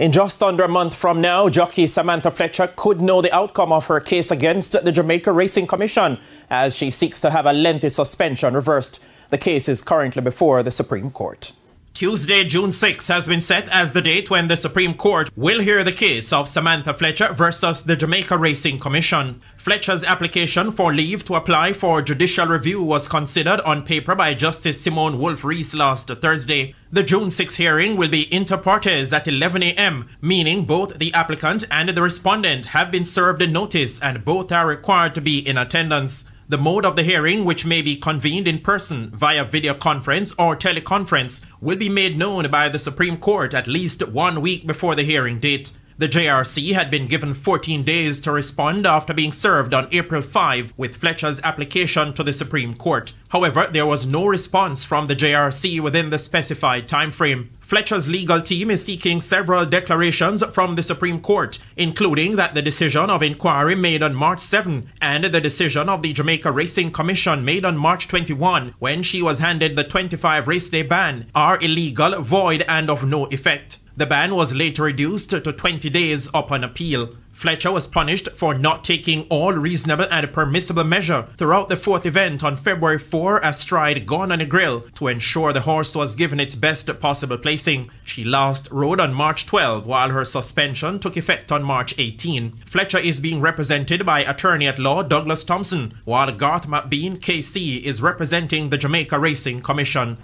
In just under a month from now, jockey Samantha Fletcher could know the outcome of her case against the Jamaica Racing Commission as she seeks to have a lengthy suspension reversed. The case is currently before the Supreme Court. Tuesday, June 6 has been set as the date when the Supreme Court will hear the case of Samantha Fletcher versus the Jamaica Racing Commission. Fletcher's application for leave to apply for judicial review was considered on paper by Justice Simone Wolfe-Rees last Thursday. The June 6 hearing will be inter partes at 11 a.m., meaning both the applicant and the respondent have been served a notice and both are required to be in attendance. The mode of the hearing, which may be convened in person, via video conference or teleconference, will be made known by the Supreme Court at least 1 week before the hearing date. The JRC had been given 14 days to respond after being served on April 5 with Fletcher's application to the Supreme Court. However, there was no response from the JRC within the specified time frame. Fletcher's legal team is seeking several declarations from the Supreme Court, including that the decision of inquiry made on March 7 and the decision of the Jamaica Racing Commission made on March 21, when she was handed the 25 race day ban, are illegal, void and of no effect. The ban was later reduced to 20 days upon appeal. Fletcher was punished for not taking all reasonable and permissible measure throughout the fourth event on February 4 astride Gone on a Grill to ensure the horse was given its best possible placing. She last rode on March 12 while her suspension took effect on March 18. Fletcher is being represented by attorney-at-law Douglas Thompson, while Garth McBean KC is representing the Jamaica Racing Commission.